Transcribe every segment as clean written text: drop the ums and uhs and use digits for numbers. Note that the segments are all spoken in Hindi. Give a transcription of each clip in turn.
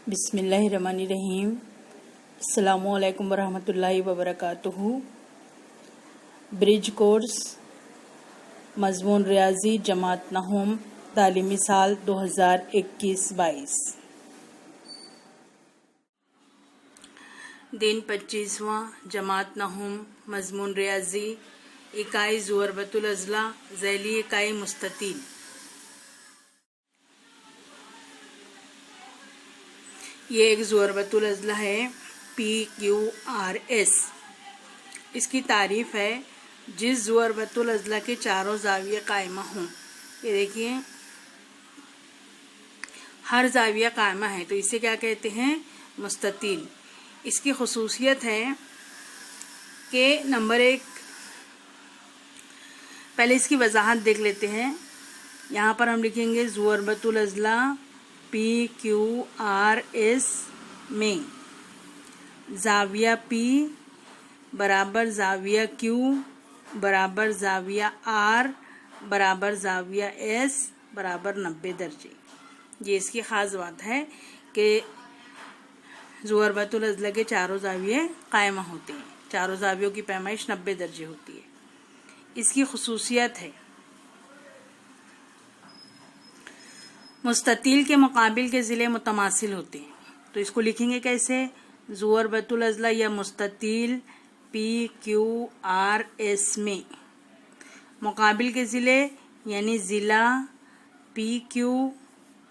बिस्मिल्लाहिर्रहमानिर्रहीम। अस्सलामुअलैकुम वरहमतुल्लाहि वबरकातुहू। ब्रिज कोर्स मज़मून रियाजी जमात नहूम तालीमी साल 2021-22। दिन 25वां जमात नहूम मज़मून रियाजी इकाई ज़ुरबतुल अज़ला ज़ैली इकाई मुस्ततील। ये एक ज़ुरबतुल अज़ला है PQRS। इसकी तारीफ है जिस ज़ुरबतुल अज़ला के चारों ज़ाविया कायमा हों। ये देखिए हर ज़ाविया कायमा है तो इसे क्या कहते हैं? मुस्ततील। इसकी खुसूसियत है कि नंबर 1, पहले इसकी वजाहत देख लेते हैं। यहाँ पर हम लिखेंगे ज़ुरबतुल अज़ला PQRS में ज़ाविया P बराबर ज़ाविया Q बराबर ज़ाविया R बराबर ज़ाविया S बराबर 90 दर्जे। ये इसकी ख़ास बात है कि ज़ुरबतुल अज़ला के चारों ज़ाविये कायमा होते हैं। चारों ज़ावियों की पैमाइश 90 दर्जे होती है। इसकी खुसूसियत है मुस्ततील के मुकाबिल के ज़िले मुतमासिल होते हैं। तो इसको लिखेंगे कैसे? ज़ुरबतुल अज़ला या मुस्ततील PQRS में मुकाबिल के ज़िले यानी ज़िला PQ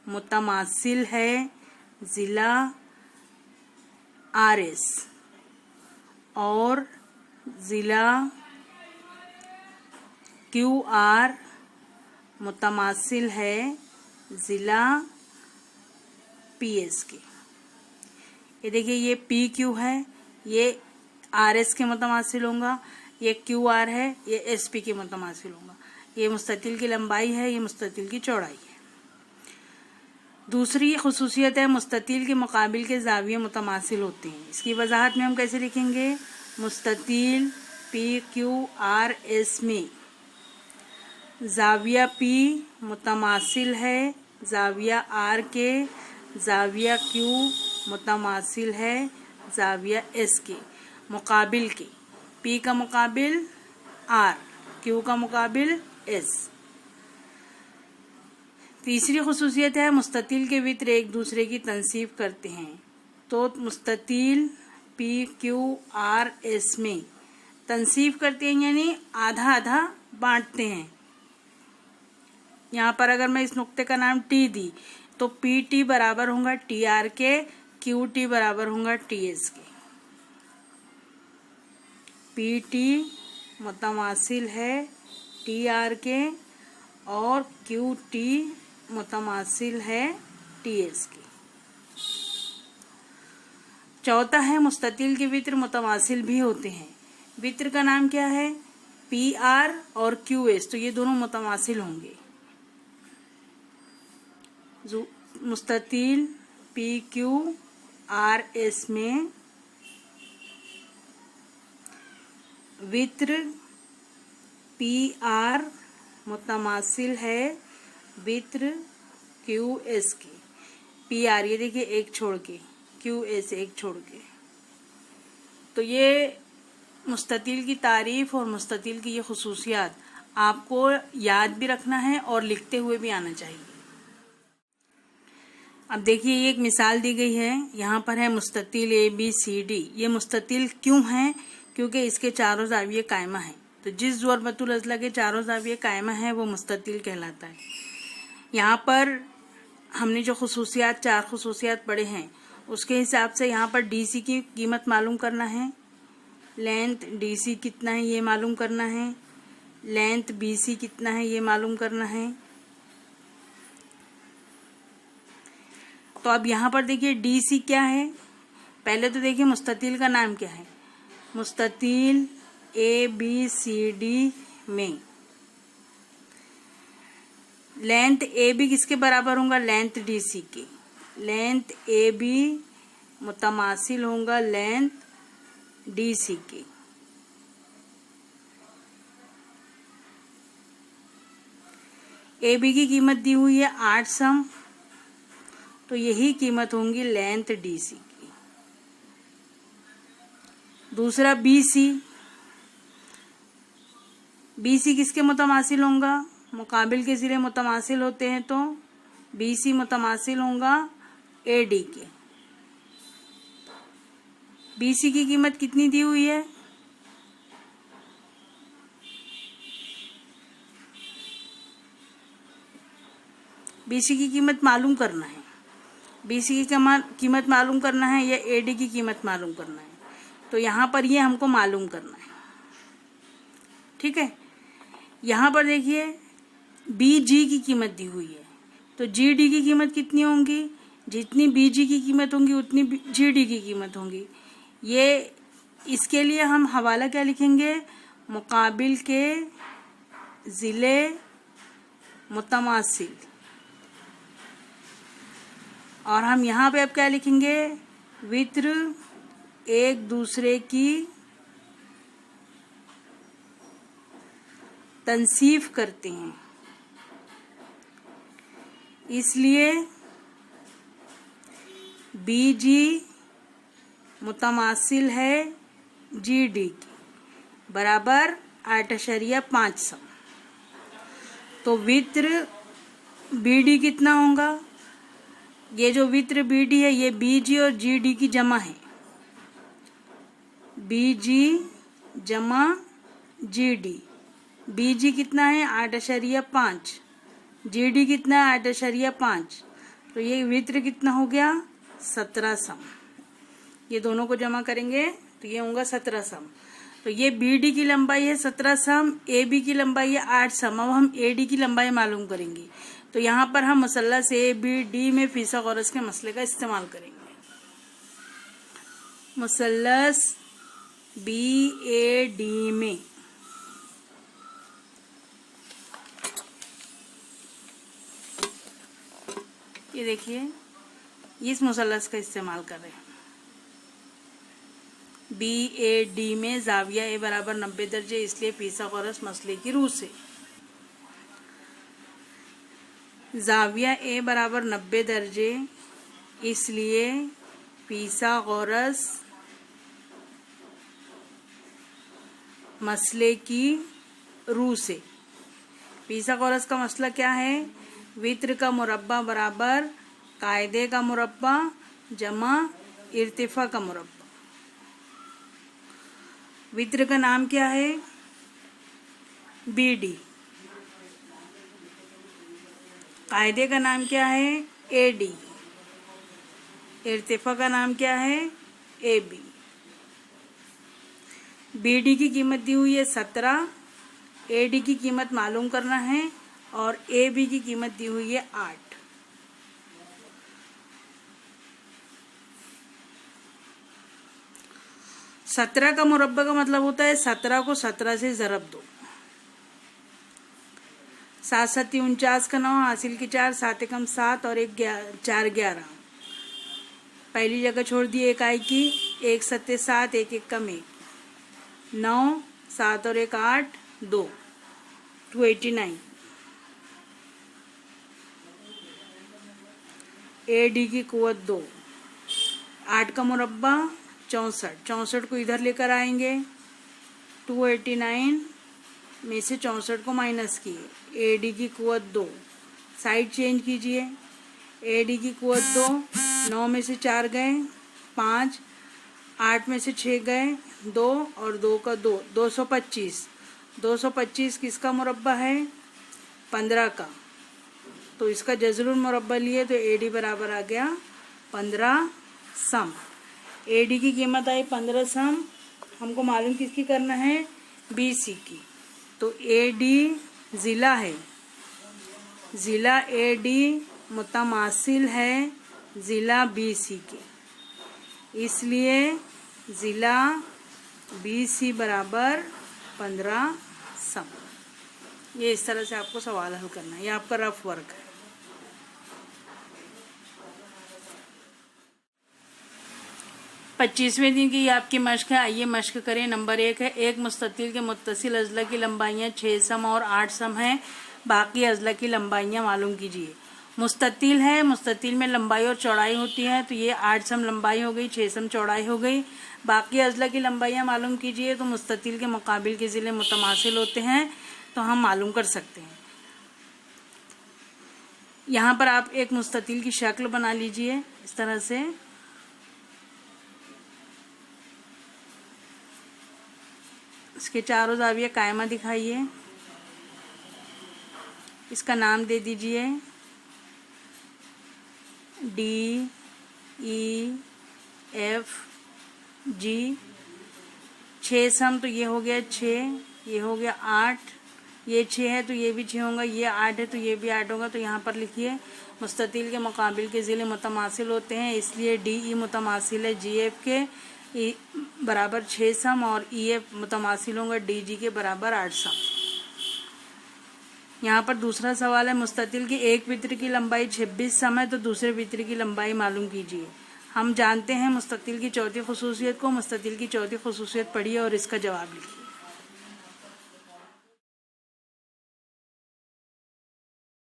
मुतमासिल है ज़िला RS और ज़िला QR मुतमासिल है ज़िला PS के। ये देखिए ये PQ है, ये RS के मुतमासिल होगा, ये QR है, ये SP के मुतमासिल होगा। ये मुस्ततील की लंबाई है, ये मुस्ततील की चौड़ाई है। दूसरी खुसूसियत है मुस्ततील के मुकाबिल के ज़ाविये मुतमासिल होते हैं। इसकी वजाहत में हम कैसे लिखेंगे? मुस्ततील PQRS में ज़ाविया P मुतमासिल है ज़ाविया R के, ज़ाविया Q मुतमासिल है ज़ाविया S के मुकाबिल के। P का मुकाबिल R, Q का मुकाबिल S। तीसरी खुसूसियत है मुस्ततील के वित्र एक दूसरे की तनसीब करते हैं। तो मुस्ततील PQRS में तनसीब करते हैं यानी आधा आधा बांटते हैं। यहाँ पर अगर मैं इस नुक्ते का नाम T दी तो PT बराबर होगा TR के, QT बराबर होगा TS के। PT मुतमासिल है TR के और QT मुतमासिल है TS के। चौथा है मुस्ततील के वित्र मुतमासिल भी होते हैं। वित्र का नाम क्या है? PR और QS, तो ये दोनों मुतमासिल होंगे। मुस्ततील PQRS में वित्र PR मुतमासिल है वित्र QS के। PR ये देखिए एक छोड़ के, QS एक छोड़ के। तो ये मुस्ततील की तारीफ और मुस्ततील की ये खुसूसियात आपको याद भी रखना है और लिखते हुए भी आना चाहिए। अब देखिए ये एक मिसाल दी गई है। यहाँ पर है मुस्ततील ABCD। ये मुस्ततील क्यों है? क्योंकि इसके चारों ज़ाविये कायमा हैं। तो जिस ज़ुरबतुल अज़ला के चारों ज़ाविये कायमा हैं वो मुस्ततील कहलाता है। यहाँ पर हमने जो खुसूसियात, 4 खुसूसियात पढ़े हैं उसके हिसाब से यहाँ पर DC की कीमत मालूम करना है। लेंथ DC कितना है ये मालूम करना है। लेंथ BC कितना है ये मालूम करना है। तो अब यहाँ पर देखिए DC क्या है? पहले तो देखिए मुस्ततील का नाम क्या है। मुस्ततील ABCD में लेंथ AB किसके बराबर होगा? लेंथ DC की। लेंथ AB मुतमासिल होगा लेंथ DC की। AB की कीमत दी हुई है 8 सम तो यही कीमत होंगी लेंथ DC की। दूसरा BC, BC किसके मुतमासिल होगा? मुकाबिल के ज़िले मुतमासिल होते हैं, तो BC मुतमासिल होगा AD के। BC की कीमत कितनी दी हुई है? BC की कीमत मालूम करना है। BC की कीमत मालूम करना है या AD की कीमत मालूम करना है? तो यहाँ पर ये हमको मालूम करना है। ठीक है, यहाँ पर देखिए BG की कीमत दी हुई है, तो GD की कीमत कितनी होंगी? जितनी BG की कीमत होंगी उतनी GD की कीमत होंगी। ये इसके लिए हम हवाला क्या लिखेंगे? मुकाबिल के ज़िले मुतमासिल। और हम यहाँ पे अब क्या लिखेंगे? वित्र एक दूसरे की तंसीफ करते हैं, इसलिए BG मुतमासिल है GD की बराबर 8.5 सम। तो वित्र BD कितना होगा? ये जो वित्र BD है ये BG और GD की जमा है। BG जमा GD। BG कितना है? 8.5। GD कितना है? 8.5। तो ये वित्र कितना हो गया? 17 सम। ये दोनों को जमा करेंगे तो ये होगा 17 सम। तो ये BD की लंबाई है 17 सम, AB की लंबाई है 8 सम। अब हम AD की लंबाई मालूम करेंगे, तो यहाँ पर हम मुसल्लस ABD में फिसागोरस के मसले का इस्तेमाल करेंगे। मुसल्लस BAD में ये देखिए इस मुसल्लस का इस्तेमाल कर रहे हैं। BAD में जाविया A बराबर 90 दर्जे, इसलिए फिसागोरस मसले की रूह से जाविया A बराबर 90 दर्जे, इसलिए फिसागोरस मसले की रूह से। फिसागोरस का मसला क्या है? वित्र का मुरब्बा बराबर कायदे का मुरब्बा जमा इर्तिफा का मुरब्बा। वित्र का नाम क्या है? BD। कायदे का नाम क्या है? AD। इर्तिफा का नाम क्या है? AB। BD की कीमत दी हुई है 17, AD की कीमत मालूम करना है और AB की कीमत दी हुई है 8। सत्रह का मुरब्बा का मतलब होता है 17 को 17 से ज़रब दो। 7 7 49 का 9, हासिल की 4, 7 एकम 7 और 1 4 11। पहली जगह छोड़ दी 1 आई की, 1 7 7, 1 1 कम 1, 9 7 और 1 8 2 289। AD की कुव्वत 2। 8 का मुरब्बा 64, 64 को इधर लेकर आएंगे, 289 में से 64 को माइनस किए। AD की कुव्वत 2, साइड चेंज कीजिए। AD की कुव्वत 2, 9 में से 4 गए 5, 8 में से 6 गए 2 और 2 का 2, 225। 225 किसका मुरब्बा है? 15 का। तो इसका जज़रुल मुरब्बा लिए तो AD बराबर आ गया 15 सम। AD की कीमत आई 15 सम। हमको मालूम किसकी करना है? BC की। तो AD ज़िला है, ज़िला AD मुतमासिल है ज़िला BC के, इसलिए ज़िला BC बराबर 15 सम। ये इस तरह से आपको सवाल हल करना है। ये आपका रफ वर्क है। पच्चीसवें दिन की आपकी मश्क है। आइए मश्क करें। नंबर 1 है, एक मुस्ततिल के मुत्तसिल अज़ला की लंबाइयाँ 6 सम और 8 सम हैं। बाकी अज़ला की लंबाइयाँ मालूम कीजिए। मुस्ततिल है, मुस्ततिल में लंबाई और चौड़ाई होती है, तो ये 8 सम लंबाई हो गई, 6 सम चौड़ाई हो गई। बाकी अज़ला की लंबाइयाँ मालूम कीजिए, तो मुस्ततिल के मुकाबिल के ज़िले मुतमासिल होते हैं, तो हम मालूम कर सकते हैं। यहाँ पर आप एक मुस्ततिल की शक्ल बना लीजिए इस तरह से। इसके चारों ज़ाविये कायमा दिखाइए। इसका नाम दे दीजिए D, E, F, G। 6 सम, तो ये हो गया 6, ये हो गया 8, ये 6 है तो ये भी 6 होगा, ये 8 है तो ये भी 8 होगा। तो यहाँ पर लिखिए मुस्ततिल के मुकाबिल के ज़िले मुतमासिल होते हैं, इसलिए DE मुतमासिल है GF के बराबर 6 सम और EF मुतमासिल होगा DG के बराबर 8 सम। यहाँ पर दूसरा सवाल है, मुस्ततिल की एक वित्र की लंबाई 26 सम है, तो दूसरे वित्र की लंबाई मालूम कीजिए। हम जानते हैं मुस्ततिल की चौथी खुसूसियत को। मुस्ततिल की चौथी खुसूसियत पढ़िए और इसका जवाब लिखिए।